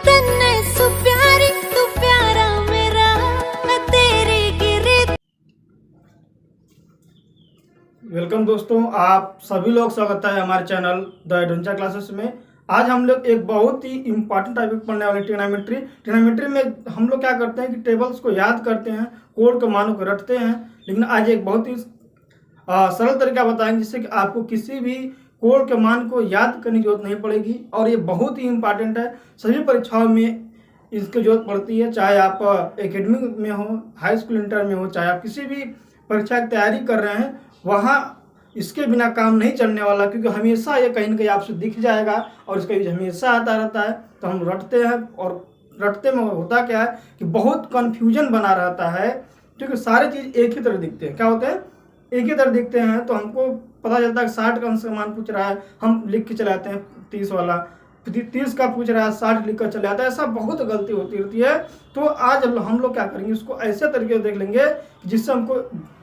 तन्ने सु प्यारी तू प्यारा मेरा मैं तेरे गिरे। वेलकम दोस्तों, आप सभी लोग स्वागत है हमारे चैनल द एडवेंचर क्लासेस में। आज हम लोग एक बहुत ही इम्पॉर्टेंट टॉपिक पढ़ने वाले ट्रिग्नोमेट्री। ट्रिग्नोमेट्री में हम लोग क्या करते हैं कि टेबल्स को याद करते हैं, कोड के मानों को रटते हैं, लेकिन आज एक बहुत ही सरल तरीका बताएंगे जिससे कि आपको किसी भी कोड के मान को याद करने की जरूरत नहीं पड़ेगी। और ये बहुत ही इम्पॉर्टेंट है, सभी परीक्षाओं में इसकी जरूरत पड़ती है, चाहे आप एकेडमिक में हो, हाई स्कूल इंटर में हो, चाहे आप किसी भी परीक्षा की तैयारी कर रहे हैं, वहाँ इसके बिना काम नहीं चलने वाला, क्योंकि हमेशा ये कहीं ना कहीं आपसे दिख जाएगा और इसका यूज हमेशा आता रहता है। तो हम रटते हैं, और रटते में होता क्या है कि बहुत कन्फ्यूजन बना रहता है, क्योंकि सारी चीज़ एक ही तरह दिखते हैं। क्या होते हैं? एक ही तरह दिखते हैं। तो हमको पता चलता है कि 60 का अंश का मान पूछ रहा है, हम लिख के चले आते हैं 30 वाला, 30 का पूछ रहा है 60 लिख कर चले आता है। ऐसा बहुत गलती होती रहती है। तो आज हम लोग क्या करेंगे, उसको ऐसे तरीके से देख लेंगे जिससे हमको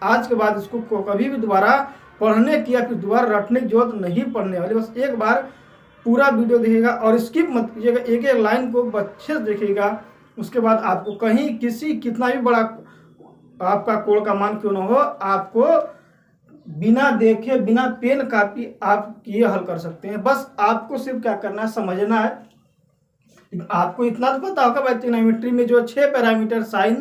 आज के बाद इसको कभी भी दोबारा पढ़ने की या फिर दोबारा रटने की जरूरत नहीं पड़ने वाली। बस एक बार पूरा वीडियो देखिएगा और स्किप मत कीजिएगा, एक एक लाइन को अच्छे से देखिएगा। उसके बाद आपको कहीं कितना भी बड़ा आपका कोड का मान क्यों ना हो, आपको बिना देखे, बिना पेन कापी आप ये हल कर सकते हैं। बस आपको सिर्फ क्या करना है, समझना है। आपको इतना तो पता होगा भाई, ट्रिग्नोमेट्री में जो 6 parameter sine,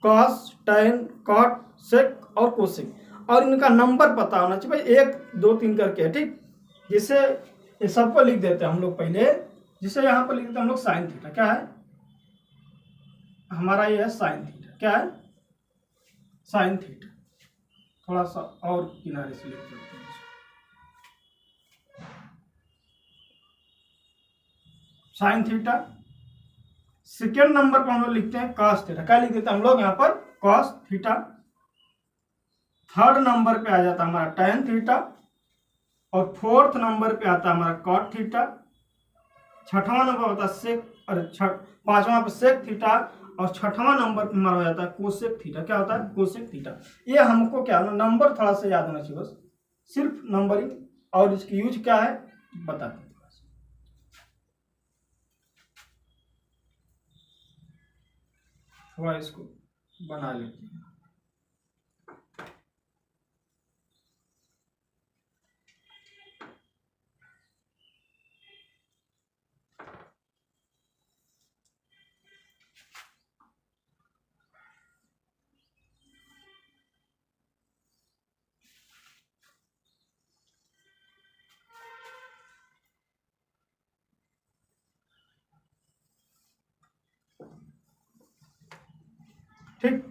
cos, tan, cot, sec और कोसेक, और इनका नंबर पता होना चाहिए भाई, 1 2 3 करके, ठीक। जिसे ये सबको लिख देते हैं हम लोग पहले, जिसे यहाँ पर लिख देते हैं हम लोग साइन थीटा। क्या है हमारा? ये है साइन थीटा। क्या है? Sine theta. थोड़ा सा और किनारे से लिख देते हैं, साइन थीटा। सेकेंड नंबर पर हम लोग लिखते हैं कॉस थीटा। क्या लिख देते हैं हम लोग यहाँ पर? Cos theta. थर्ड नंबर पे आ जाता है हमारा टैन थीटा, और फोर्थ नंबर पे आता है हमारा कॉट थीटा। छठवां नंबर होता है सेक, और पांचवा पे सेक थीटा, और छठवां नंबर पे हमारा हो जाता है कोसेक थीटा। क्या होता है? Cosec theta. ये हमको क्या नंबर थोड़ा सा याद होना चाहिए, बस सिर्फ नंबरिंग। और इसकी यूज क्या है बताते हैं। थोड़ा इसको बना लेते हैं। ठीक।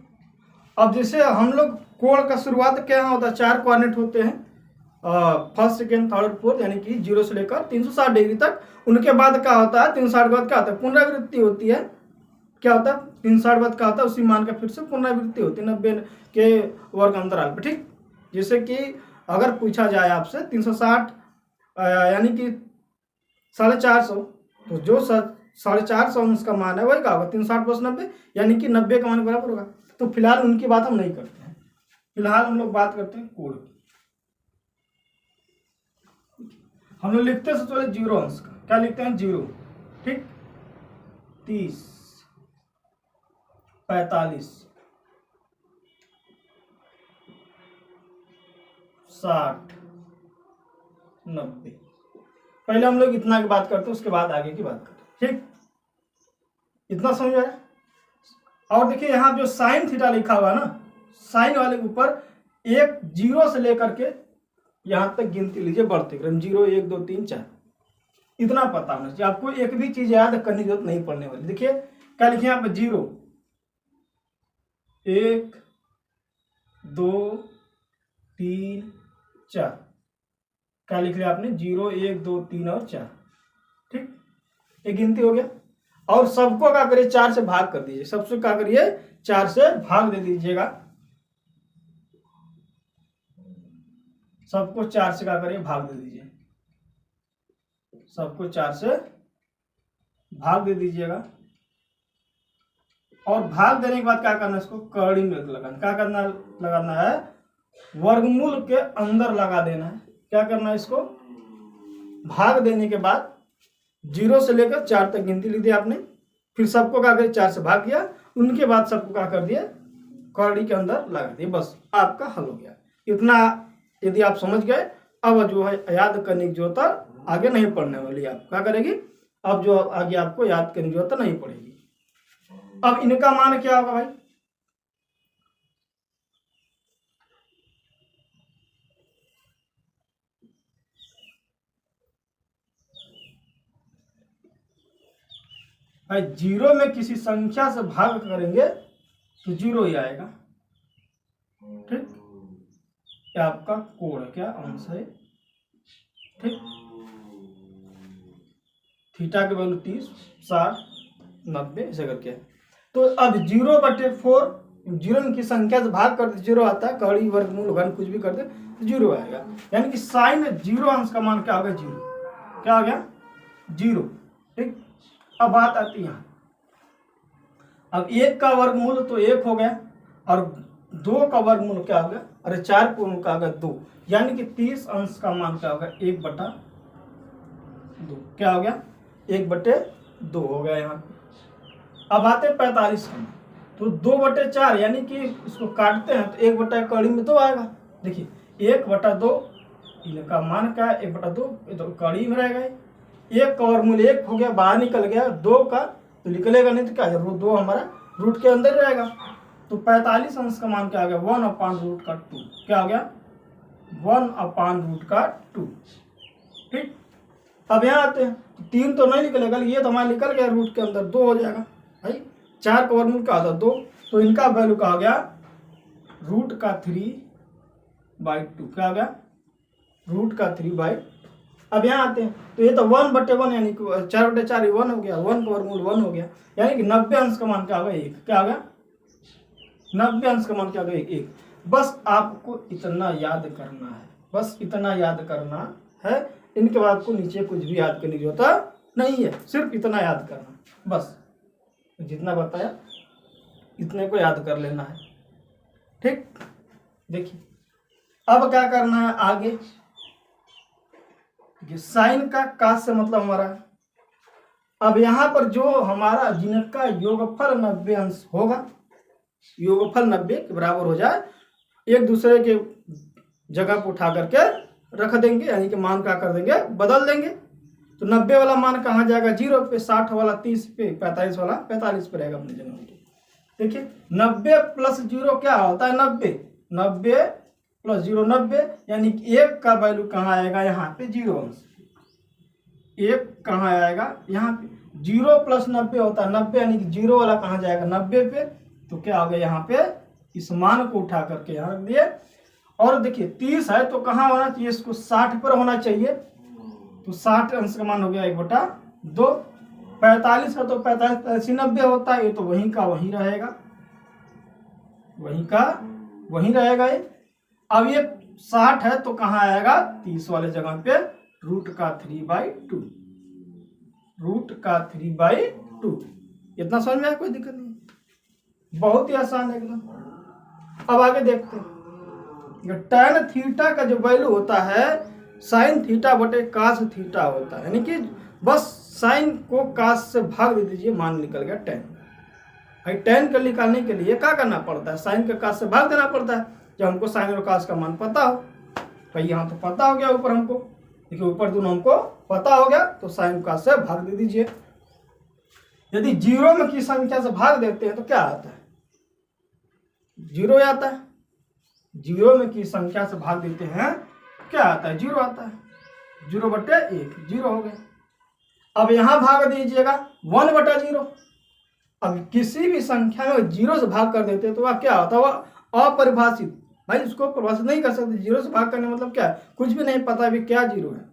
अब जैसे हम लोग कोड का शुरुआत क्या होता है, 4 कोऑर्डिनेट होते हैं, फर्स्ट, सेकेंड, थर्ड, फोर्थ, यानी कि 0 से लेकर 360 डिग्री तक। उनके बाद क्या होता है? 360 के बाद क्या होता है? पुनरावृत्ति होती है। क्या होता है? 360 बाद क्या होता है? उसी मान का फिर से पुनरावृत्ति होती है 90 के वर्ग अंतराल पर, ठीक। जैसे कि अगर पूछा जाए आपसे 360 यानी कि 450, तो जो 450 अंश का मान है वही क्या होगा? 360 + 90, यानी कि 90 का मान बराबर होगा। तो फिलहाल उनकी बात हम नहीं करते हैं, फिलहाल हम लोग बात करते हैं कोड की। हम लोग लिखते हैं सबसे पहले 0 अंश का। क्या लिखते हैं? 0, ठीक। 30, 45, 60, 90। पहले हम लोग इतना की बात करते हैं, उसके बाद आगे की बात करते हैं, ठीक। इतना समझ आया? और देखिए यहाँ जो साइन थीटा लिखा हुआ है ना, साइन वाले के ऊपर 0 से लेकर के यहाँ तक गिनती लीजिए बढ़ते क्रम, 0 1 2 3 4, इतना पता होना चाहिए। आपको एक भी चीज याद करने की जरूरत नहीं पड़ने वाली। देखिए क्या लिखे यहाँ पे? 0 1 2 3 4। क्या लिख लिया आपने? 0 1 2 3 और 4, ठीक। ये गिनती हो गया। और सबको क्या करिए? 4 से भाग कर दीजिए। सबसे क्या करिए? 4 से भाग दे दीजिएगा। सबको 4 से क्या करिए? भाग दे दीजिए। सबको 4 से भाग दे दीजिएगा। और भाग देने के बाद क्या करना है? इसको कड़ी में लगाना। क्या करना? लगाना है वर्गमूल के अंदर लगा देना है। क्या करना है? इसको भाग देने के बाद 0 से लेकर 4 तक गिनती ली थी आपने, फिर सबको क्या करिए 4 से भाग दिया, उनके बाद सबको क्या कर दिए कड़ी के अंदर लगा दिए, बस आपका हल हो गया। इतना यदि आप समझ गए, अब जो है याद करने की जरूरत आगे नहीं पढ़ने वाली, आप क्या करेगी अब जो आगे आपको याद करने की जरूरत नहीं पड़ेगी। अब इनका मान क्या होगा भाई, भाई 0 में किसी संख्या से भाग करेंगे तो 0 ही आएगा, ठीक। क्या आपका कोड है, क्या आंसर है, ठीक। थीटा की वैल्यू 30, 60, 90 ऐसे करके। तो अब 0/4 जीरो की संख्या से भाग करते 0 आता है, कड़ी वर्गमूल घन कुछ भी करते तो 0 आएगा, यानी कि साइन 0 अंश का मान क्या होगा 0, क्या हो गया 0, ठीक। अब बात आती है यहाँ, अब 1 का वर्गमूल तो 1 हो गया और 2 का वर्गमूल क्या हो गया, अरे 4 पूर्ण का होगा 2, यानी कि 30 अंश का मान क्या होगा 1/2, क्या हो गया 1/2 हो गया यहाँ। अब आते 45 का, तो 2/4 यानी कि इसको काटते हैं तो 1 कड़ी में 2 आएगा। देखिए 1/2 इनका मान क्या है 1/2, तो कड़ी में रहेगा, 1 का वर्गमूल 1 हो गया, बाहर निकल गया, 2 का तो निकलेगा नहीं तो क्या है 2 हमारा रूट के अंदर रहेगा। तो 45 अंश का मान क्या आ गया 1/√2, क्या हो गया 1/√2, ठीक। अब यहाँ आते हैं, 3 तो नहीं निकलेगा, ये तो हमारा निकल गया रूट के अंदर, 2 हो जाएगा भाई, 4 का वर्गमूल क्या होता 2, तो इनका वैल्यू क्या हो गया √3/2, क्या हो गया √3/। अब यहाँ आते हैं, तो ये तो 1/1 यानी कि 4/4 1 हो गया, 1 का वर्गमूल 1 हो गया, यानी कि 90 अंश का मान क्या होगा 1, क्या होगा 90 अंश का मान क्या होगा 1। बस आपको इतना याद करना है, बस इतना याद करना है, इनके बाद को नीचे कुछ भी याद करने की जरूरत नहीं है, सिर्फ इतना याद करना, बस जितना बताया इतने को याद कर लेना है, ठीक। देखिए अब क्या करना है आगे, साइन का काश से मतलब हमारा, अब यहाँ पर जो हमारा जिनका योगफल 90 अंश होगा, योगफल 90 के बराबर हो जाए, एक दूसरे के जगह पर उठा करके रख देंगे, यानी कि मान क्या कर देंगे बदल देंगे। तो 90 वाला मान कहाँ जाएगा 0 पे, 60 वाला 30 पे, 45 वाला 45 पे रहेगा अपनी जगह। देखिए 90 + 0 क्या होता है 90, 90 + 0 90, यानी कि 1 का वैल्यू कहाँ आएगा यहाँ पे 0 अंश, 1 कहाँ आएगा यहाँ पे, 0 + 90 होता है 90, यानी कि 0 वाला कहाँ जाएगा 90 पे, तो क्या हो गया यहाँ पे इस मान को उठा करके यहाँ रख दिए। और देखिए 30 है तो कहाँ होना चाहिए, इसको 60 पर होना चाहिए, तो 60 अंश का मान हो गया 1/2। 45 है तो 45 90 होता है, ये तो वहीं का वहीं रहेगा, वहीं का वहीं रहेगा ये। अब ये 60 है तो कहाँ आएगा 30 वाले जगह पे √3/2, √3/2। इतना समझ में आया, कोई दिक्कत नहीं, बहुत ही आसान है एकदम। अब आगे देखते हैं, tan थीटा का जो वैल्यू होता है sin θ/cos θ होता है, यानी कि बस साइन को cos से भाग दे दीजिए, मान निकल गया tan। भाई tan को निकालने के लिए क्या करना पड़ता है, साइन के cos से भाग देना पड़ता है, जब हमको साइन और cos का मान पता हो। भाई यहाँ तो पता हो गया ऊपर हमको, देखिए ऊपर दोनों हमको पता हो गया, तो साइन cos से भाग दे दीजिए। यदि 0 में की संख्या से भाग देते हैं तो क्या आता है 0 आता है, 0 में की संख्या से भाग देते हैं क्या आता है 0 आता है, 0/1 0 हो गया। अब यहाँ भाग दीजिएगा 1/0, अब किसी भी संख्या में 0 से भाग कर देते हैं तो वह क्या होता है, वह अपरिभाषित, भाई इसको परिभाषित नहीं कर सकते, 0 से भाग करने मतलब क्या है, कुछ भी नहीं पता अभी क्या 0 है,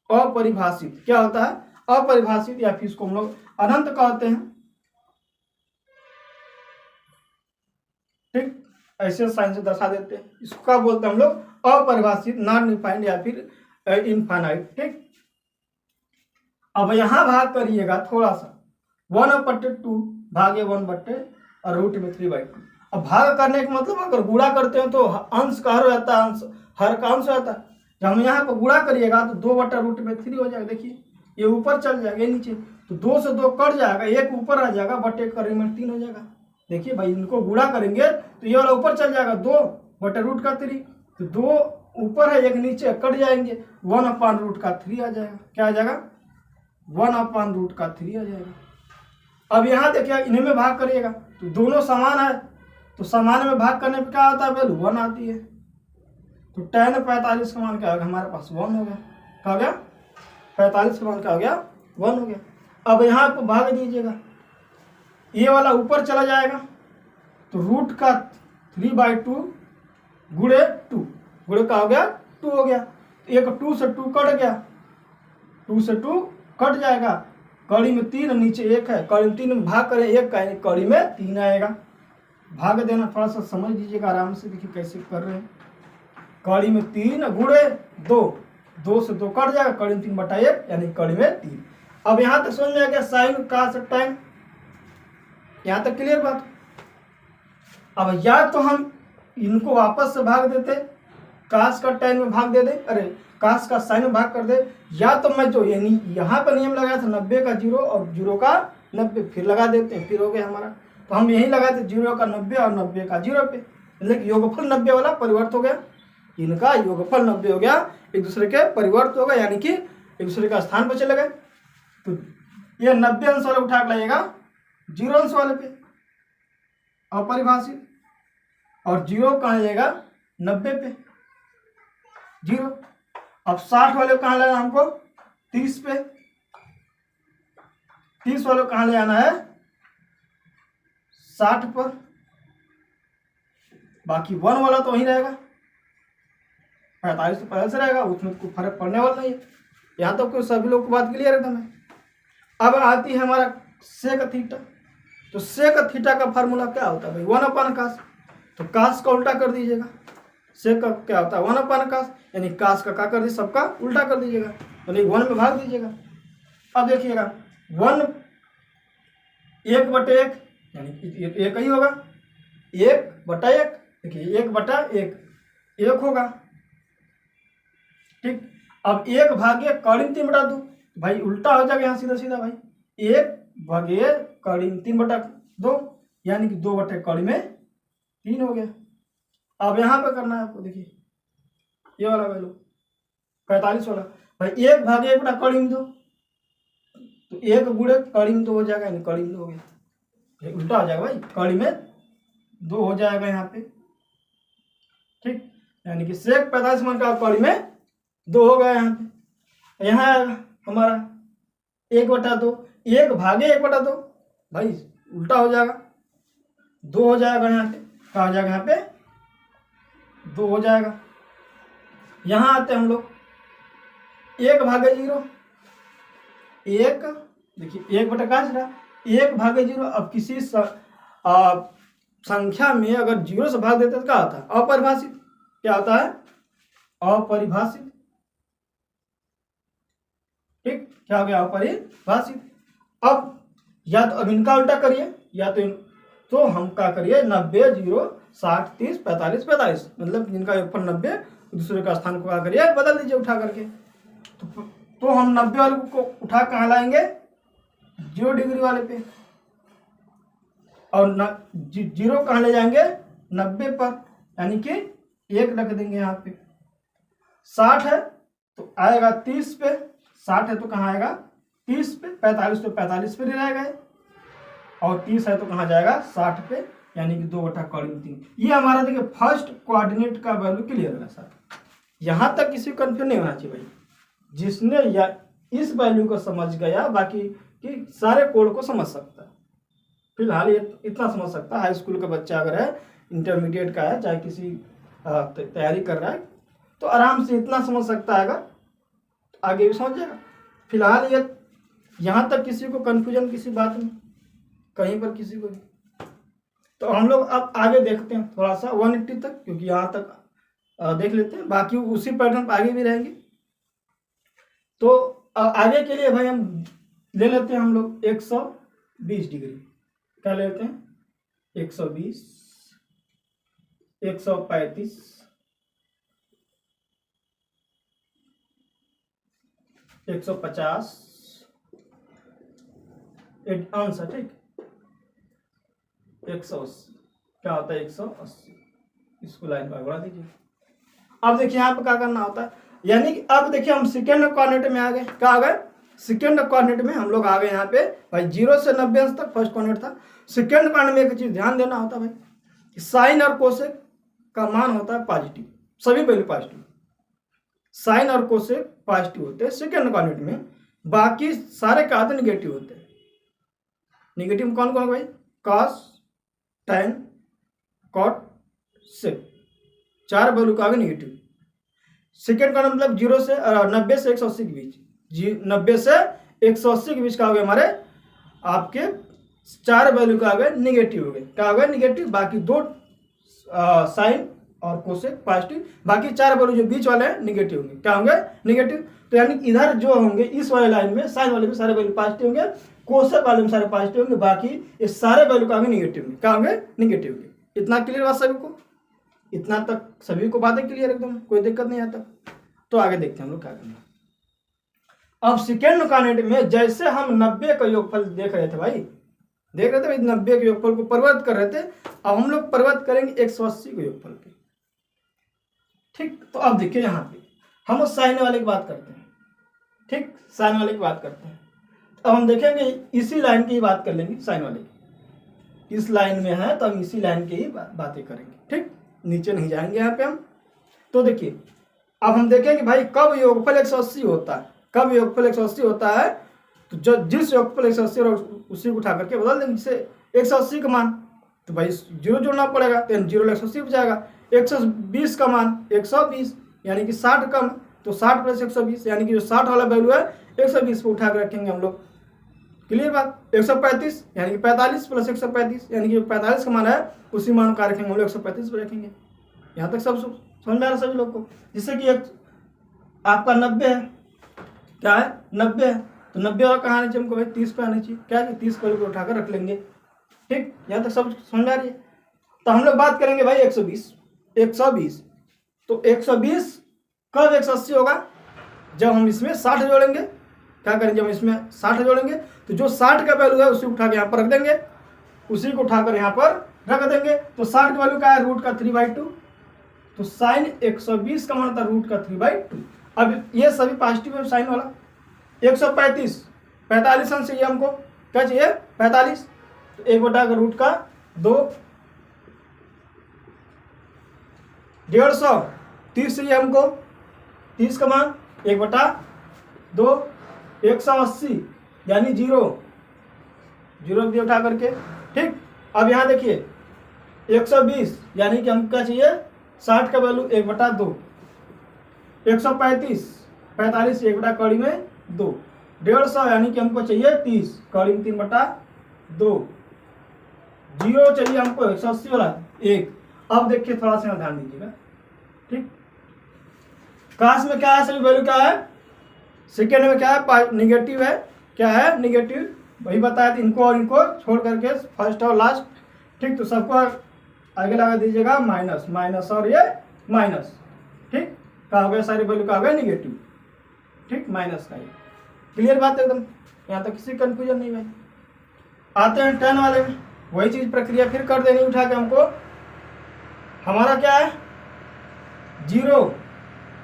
अपरिभाषित। क्या होता है अपरिभाषित, या फिर इसको हम लोग अनंत कहते हैं, ठीक। ऐसे साइन से दर्शा देते हैं, इसको क्या बोलते हैं हम लोग अपरिभाषित, नॉन डिफाइंड या फिर इनफाइनाइट, ठीक। अब यहाँ भाग करिएगा थोड़ा सा, 1/2 भागे 1/, और √3/2। अब भाग करने का मतलब अगर गुणा करते हैं तो अंश का हर हो जाता है, अंश हर का अंश होता है। जब हम यहाँ पर गुणा करिएगा तो 2/√3 हो जाएगा, देखिए ये ऊपर चल जाएगा, ये नीचे, तो 2 से 2 कट जाएगा, एक ऊपर आ जाएगा, बटे एक करेंगे में 3 हो जाएगा। देखिए भाई इनको गुणा करेंगे तो ये वाला ऊपर चल जाएगा 2 बटे रूट का 3, तो 2 ऊपर है एक नीचे, कट जाएंगे 1 अपान रूट का 3 आ जाएगा। क्या आ जाएगा? 1 अपान रूट का 3 आ जाएगा। अब यहाँ देखिए इन्हें में भाग करिएगा तो दोनों समान है, तो समान में भाग करने पर क्या होता है? वैल्यू 1 आती है। तो tan 45 का मान क्या हो गया हमारे पास? 1 हो गया। क्या हो गया? 45 का मान क्या हो गया? 1 हो गया। अब यहाँ पर भाग दीजिएगा, ये वाला ऊपर चला जाएगा तो रूट का 3/2 गुणे 2, गुणे का हो गया 2 हो गया। एक 2 से 2 कट गया, 2 से 2 कट जाएगा, कड़ी में 3 नीचे 1 है, कड़ी में 3 में भाग करें 1 का, कड़ी में 3 आएगा। भाग देना थोड़ा सा समझ लीजिएगा आराम से, देखिए कैसे कर रहे हैं। कड़ी में 3 गुणे 2, 2 से 2 कट जाएगा, कड़ी में 3/1 यानी कड़ी में 3। अब यहाँ तक समझ में आ गया साइन कास टाइम, यहाँ तक क्लियर बात। अब या तो हम इनको वापस से भाग देते, कास का टाइम में भाग दे दे, अरे कास का साइन में भाग कर दे, या तो मैं जो यानी यहाँ पर नियम लगाया था 90 का 0 और 0 का 90 फिर लगा देते हैं, फिर हो गया हमारा। तो हम यही लगाए थे 0 का 90 और 90 का 0 पे, लेकिन योगफल 90 वाला परिवर्त हो गया, इनका योगफल 90 हो गया, एक दूसरे के परिवर्त हो गया, यानी कि एक दूसरे का स्थान पर चले गए। तो ये 90 अंश वाले उठा के लाइएगा 0 अंश वाले पे, अपरिभाषित, और 0 कहाँ जाएगा? 90 पे 0। अब 60 वाले कहाँ ले आना हमको? 30 पे। 30 वाले कहाँ ले आना है? 60 पर। बाकी 1 वाला तो वहीं रहेगा, 45 तो पहले से रहेगा, उसमें कोई फर्क पड़ने वाला नहीं है। यहाँ तक तो सभी लोग को बात क्लियर एकदम है। अब आती है हमारा सेक थीटा। तो सेक थीटा का फार्मूला क्या होता है भाई? 1 अपान कास। तो कास का उल्टा कर दीजिएगा, सेक का क्या होता है? 1 अपान कास, यानी कास का क्या कर दीजिए? सबका उल्टा कर दीजिएगा, यानी 1 में भाग दीजिएगा। अब देखिएगा 1 1/1 यानी 1 ही होगा, 1/1 देखिए 1/1 1 होगा, ठीक। अब 1 भागे कड़ी में 3/2 भाई उल्टा हो जाएगा यहाँ सीधा सीधा भाई, 1 भागे कड़ी में 3/2 यानी कि 2 बटे कड़ी में 3 हो गया। अब यहाँ पे करना है आपको, देखिए ये वाला वैल्यू 45 वाला भाई, 1 भागे 1 बटा कड़ी में 2, तो 1 गुणे कड़ी में 2 हो जाएगा, यानी कड़ी में 2 हो गया, उल्टा हो जाएगा भाई, कड़ी में 2 हो जाएगा यहाँ पे, ठीक। यानी कि सेक 45 मान का कड़ी में 2 हो गया यहाँ पे। यहाँ आएगा हमारा 1/2, 1 भागे 1/2 भाई उल्टा हो जाएगा, 2 हो जाएगा यहाँ पे। क्या हो जाएगा? यहाँ पे 2 हो जाएगा। यहाँ आते हैं हम लोग 1 भागे 0, 1 देखिए 1 बटा का रहा 1 भागे 0। अब किसी संख्या में अगर 0 से भाग देते तो क्या होता है? अपरिभाषित। क्या होता है? अपरिभाषित, ठीक। क्या हो गया? अपरिभाषित। अब या तो अब इनका उल्टा करिए, या तो हम क्या करिए 90 0 60 30 45 45, मतलब जिनका योगफल 90 दूसरे का स्थान को क्या करिए? बदल दीजिए उठा करके। तो हम 90 वाले को उठा कहाँ लाएंगे? 0 डिग्री वाले पे, और 0 कहाँ ले जाएंगे? 90 पर, यानी कि 1 रख देंगे यहाँ पे। 60 है तो आएगा 30 पे, 60 है तो कहाँ आएगा? 30 पे, 45 तो 45 पे रहेगा, और 30 है तो कहाँ जाएगा? 60 पे, यानी कि 2 बटा कड़ी में 3। ये हमारा देखिए फर्स्ट कोऑर्डिनेट का वैल्यू क्लियर है सर। यहाँ तक किसी को कंफ्यूजन नहीं होना चाहिए भाई, जिसने या इस वैल्यू को समझ गया बाकी कि सारे कोड को समझ सकता है। फिलहाल ये इतना समझ सकता है, हाई स्कूल का बच्चा अगर है, इंटरमीडिएट का है, चाहे किसी तैयारी कर रहा है, तो आराम से इतना समझ सकता है, आगे भी समझ जाएगा। फिलहाल ये यहाँ तक किसी को कन्फ्यूजन किसी बात में कहीं पर किसी को भी, तो हम लोग अब आगे देखते हैं थोड़ा सा 180 तक, क्योंकि यहाँ तक देख लेते हैं, बाकी उसी पैटर्न पर आगे भी रहेंगे। तो आगे के लिए भाई हम ले लेते हैं हम लोग 120 डिग्री। क्या लेते हैं? 120, 135, 150, अंश है, ठीक। 180 क्या होता है 180, इसको लाइन पर बढ़ा दीजिए। अब देखिए यहाँ पे क्या करना होता है, यानी कि अब देखिए हम सेकेंड कोऑर्डिनेट में आ गए। क्या आ गए? सेकेंड कोऑर्डिनेट में हम लोग आ गए। यहाँ पे भाई 0 से 90 अंश तक फर्स्ट कोऑर्डिनेट था। सेकेंड कोऑर्डिनेट में एक चीज ध्यान देना होता है भाई, साइन और कोसेक का मान होता है पॉजिटिव, सभी वैल्यू पॉजिटिव। साइन और कोसेक पॉजिटिव होते हैं सेकेंड कोऑर्डिनेट में, बाकी सारे का निगेटिव होते हैं। निगेटिव कौन कौन भाई? कॉस, टैन, कॉट, सेक, 4 वैल्यू का आगे निगेटिव। सेकेंड का मतलब 0 से 90 से 180 के बीच, 90 से 180 के बीच का हो गया हमारे आपके 4 वैल्यू का आ गए निगेटिव हो गए। क्या हो गए? निगेटिव। बाकी 2 साइन और कोसेक पॉजिटिव, बाकी 4 वैल्यू जो बीच वाले हैं निगेटिव होंगे। क्या होंगे? निगेटिव। तो यानी इधर जो होंगे इस वाले लाइन में साइन वाले में सारे वैल्यू पॉजिटिव होंगे, कोसेक वाले में सारे पॉजिटिव होंगे, बाकी ये सारे वैल्यू का आगे निगेटिव होंगे। क्या होंगे? निगेटिव होंगे। इतना क्लियर बात सभी को? इतना तक सभी को बातें क्लियर एकदम, कोई दिक्कत नहीं आता? तो आगे देखते हैं हम लोग क्या करना। अब सेकेंड कोऑर्डिनेट में जैसे हम 90 का योगफल देख रहे थे भाई, देख रहे थे भाई 90 के योगफल को परिवर्तित कर रहे थे। अब हम लोग परिवर्तित करेंगे 180 के योगफल पे, ठीक। तो अब देखिए यहाँ पे हम उस साइन वाले की बात करते हैं, ठीक, साइन वाले की बात करते हैं। अब हम देखेंगे इसी लाइन की बात कर लेंगे, साइन वाले की। इस लाइन में है तो हम इसी लाइन की ही बातें करेंगे, ठीक, नीचे नहीं जाएंगे यहाँ पे हम। तो देखिए अब हम देखेंगे भाई कब योगफल 180 होता है। कब योगफल 180 होता है? तो जो जिस योगफल 180 और उसी को उठा करके बदल देंगे, जिससे 180 का मान, तो भाई 0 जोड़ना पड़ेगा, तो 0 180 हो जाएगा। 120 का मान 120, यानी कि 60 कम, तो 60 प्लस 120, यानी कि जो 60 वाला वैल्यू है 120 को उठा कर रखेंगे हम लोग। क्लियर बात? 135 यानी कि 45 प्लस 135, यानी कि 45 का मान है उसी मान का रखेंगे हम लोग, 135 पर रखेंगे। यहाँ तक सब समझ में आ रहा सभी लोग को? जिससे कि एक आपका 90 है, क्या है? 90 है, तो 90 और कहाँ आना चाहिए हमको भाई? 30 पे आना चाहिए। क्या है? 30 को उठाकर रख लेंगे, ठीक। यहाँ तक सब समझ आ रही है? तो हम लोग बात करेंगे भाई 120। 120 तो 120 कब 180 होगा? जब हम इसमें 60 जोड़ेंगे। क्या करेंगे? जब इसमें 60 जोड़ेंगे तो जो 60 का वैल्यू है उसी को उठा के यहाँ पर रख देंगे, उसी को उठाकर यहाँ पर रख देंगे। तो 60 का वैल्यू क्या है? रूट का 3/2। तो साइन 120 का मान था रूट का 3/2। अब ये सभी पॉजिटिव है साइन वाला। 135 45 अंश चाहिए हमको। क्या चाहिए? 45। तो 1/का रूट का 2। 150 30 चाहिए हमको, 30 का मान 1/2। 180 यानी 0 दिया उठा करके, ठीक। अब यहाँ देखिए 120 यानी कि हमको क्या चाहिए? 60 का वैल्यू 1/2। 135 45 1 कड़ी में 2। 150 यानी कि हमको चाहिए 30, कड़ी में 3/2। 0 चाहिए हमको 180 वाला 1। अब देखिए थोड़ा सा ध्यान दीजिएगा, ठीक। काश में क्या है? सभी वैल्यू क्या है? सेकेंड में क्या है? निगेटिव है। क्या है? निगेटिव। वही बताया था, इनको और इनको छोड़ करके फर्स्ट और लास्ट, ठीक। तो सबको आगे लगा दीजिएगा माइनस, माइनस और ये माइनस, ठीक। क्या हो गया? सारी वैल्यू का हो गया निगेटिव, ठीक, माइनस का। क्लियर बात एकदम? यहाँ तक किसी कंफ्यूजन नहीं भाई। आते हैं 10 वाले में, वही चीज प्रक्रिया फिर कर देनी उठा के हमको। हमारा क्या है? 0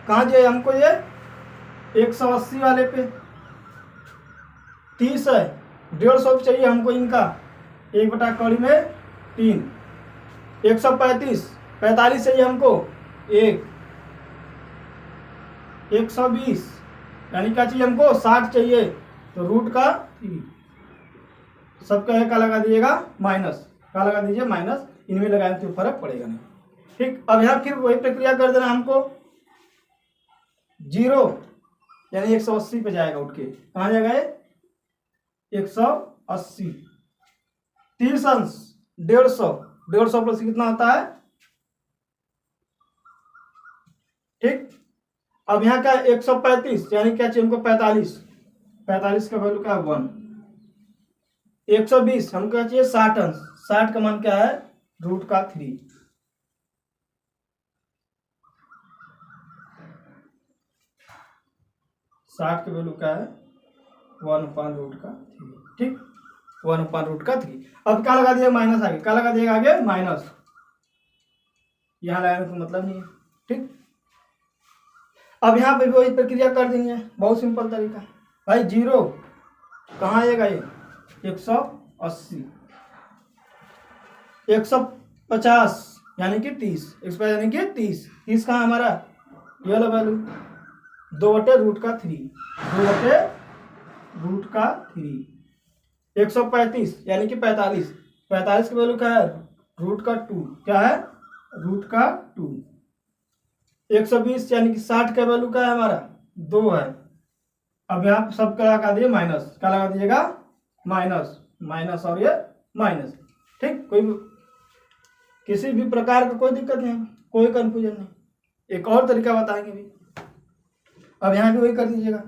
कहाँ जाए हमको? ये 180 वाले पे 30 है, 150 चाहिए हमको इनका 1/कड़ी में 3। 135 45 चाहिए हमको 1। 120 यानी क्या चाहिए हमको? 60 चाहिए, तो रूट का 3। सबका का लगा दीजिएगा माइनस, का लगा दीजिए माइनस, इनमें लगाने तो फर्क पड़ेगा नहीं, ठीक। अब यहाँ फिर वही प्रक्रिया कर देना हमको। 0 यानी 180 पे जाएगा उठ के, कहाँ जाएगा ये? 180। 30 अंश 150, 150 प्लस कितना होता है? ठीक। अब यहाँ क्या? 135 यानी क्या चाहिए हमको? 45। 45 का वैल्यू क्या है? 1। 120 हमको क्या चाहिए? 60 अंश। 60 का मान क्या है? रूट का 3। साठ का वैल्यू क्या है? 1/√3, ठीक। 1/√3। अब क्या लगा दिया माइनस आगे, क्या लगा दिएगा आगे माइनस, यहाँ लगाने का मतलब नहीं है। ठीक, अब यहाँ पे भी वही प्रक्रिया कर देनी है, बहुत सिंपल तरीका भाई। 0 कहाँ आएगा ये 180, 150 यानी कि 30, यानी कि 30 कहाँ हमारा ये वाला वैल्यू 2/√3, 2/√3। 135 यानी कि 45 की वैल्यू क्या है √2, क्या है √2। 120 यानी कि 60 का वैल्यू क्या है हमारा 2 है। अब यहाँ पे सब क्या लगा दिए माइनस, क्या लगा दीजिएगा माइनस और ये माइनस। ठीक, किसी भी प्रकार का कोई दिक्कत नहीं, कोई कंफ्यूजन नहीं। एक और तरीका बताएंगे भी। अब यहाँ भी वही कर दीजिएगा,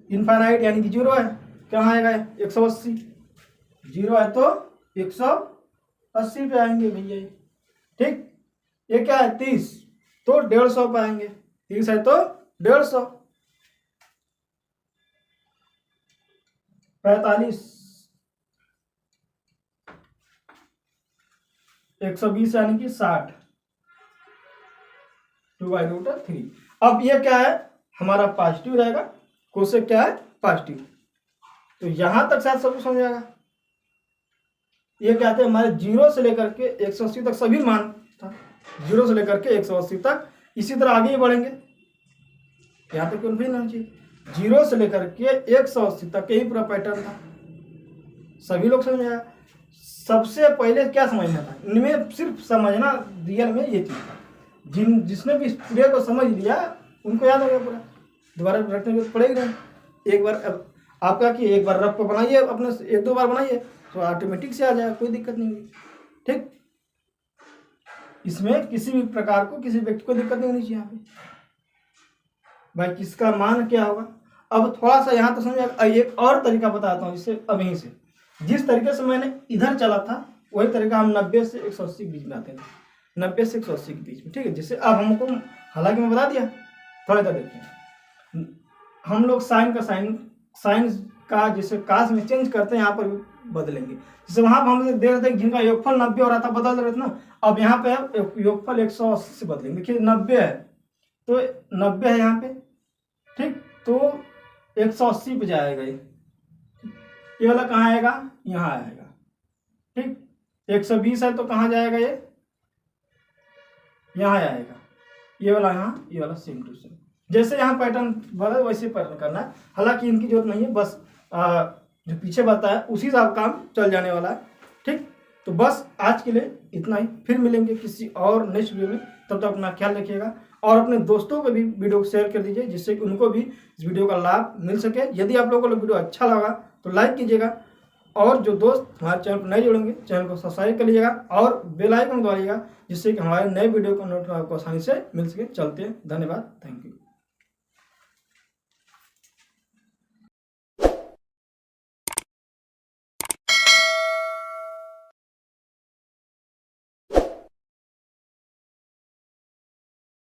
इनफाइनाइट यानी कि 0 है, कहाँ आएगा 180, 0 है तो 180 पे आएंगे भैया। ठीक, ये क्या है 30 तो 150 पे आएंगे, 30 है तो 150। 45, 120 यानी कि 60, 2/√3। अब ये क्या है हमारा पॉजिटिव रहेगा, कोसेक क्या है पॉजिटिव। तो यहां तक शायद सब समझ आएगा। ये क्या है हमारे 0 से लेकर के 180 तक सभी मान था, 0 से लेकर के 180 तक। इसी तरह आगे ही बढ़ेंगे, यहाँ तक कन्फ्यूजन नहीं चाहिए। 0 से लेकर के 180 तक यही पूरा पैटर्न था, सभी लोग समझ आया। सबसे पहले क्या समझना था इनमें, सिर्फ समझना रियल में ये चीज था। जिसने भी इस पूरे को समझ लिया उनको याद हो गया पूरा, दोबारा रखने की पड़ेगी नहीं। एक बार आपका कि एक बार रफ को बनाइए, अपने 1-2 बार बनाइए तो ऑटोमेटिक से आ जाएगा, कोई दिक्कत नहीं होगी। ठीक, इसमें किसी भी प्रकार को किसी व्यक्ति को दिक्कत नहीं होनी चाहिए। यहाँ पे भाई किसका मान क्या होगा, अब थोड़ा सा यहाँ तो समझ। एक और तरीका बताता हूँ इससे, अभी से जिस तरीके से मैंने इधर चला था वही तरीका हम 90 से 180 के बीच में आते थे, 90 से 180 के बीच में। ठीक है, जिससे अब हमको हालांकि मैं बता दिया, थोड़ा सा देखिए हम लोग साइन का जैसे काश में चेंज करते हैं, यहाँ पर भी बदलेंगे। जैसे वहां पर हम देख रहे थे जिनका योगफल 90 हो रहा था, बदल रहे थे ना। अब यहाँ पे योगफल 180 से बदलेंगे। देखिए 90 है तो 90 है यहाँ पे, ठीक, तो 180 पे जाएगा ये वाला कहाँ आएगा, यहाँ आएगा। ठीक, 120 है तो कहाँ जाएगा ये, यहाँ आएगा। ये वाला यहाँ, ये वाला सेम टू सेम। जैसे यहाँ पैटर्न बना वैसे पैटर्न करना है। हालांकि इनकी जरूरत नहीं है, बस जो पीछे बताया उसी से आप काम चल जाने वाला है। ठीक, तो बस आज के लिए इतना ही, फिर मिलेंगे किसी और नेक्स्ट वीडियो में। तब तक अपना ख्याल रखिएगा और अपने दोस्तों को भी वीडियो को शेयर कर दीजिए, जिससे कि उनको भी इस वीडियो का लाभ मिल सके। यदि आप लोगों को वीडियो अच्छा लगा तो लाइक कीजिएगा, और जो दोस्त हमारे चैनल पर नए जुड़ेंगे चैनल को सब्सक्राइब कर लीजिएगा और बेल आइकन दबाइएगा, जिससे कि हमारे नए वीडियो का नोटिफिकेशन आपको आसानी से मिल सके। चलते हैं, धन्यवाद, थैंक यू।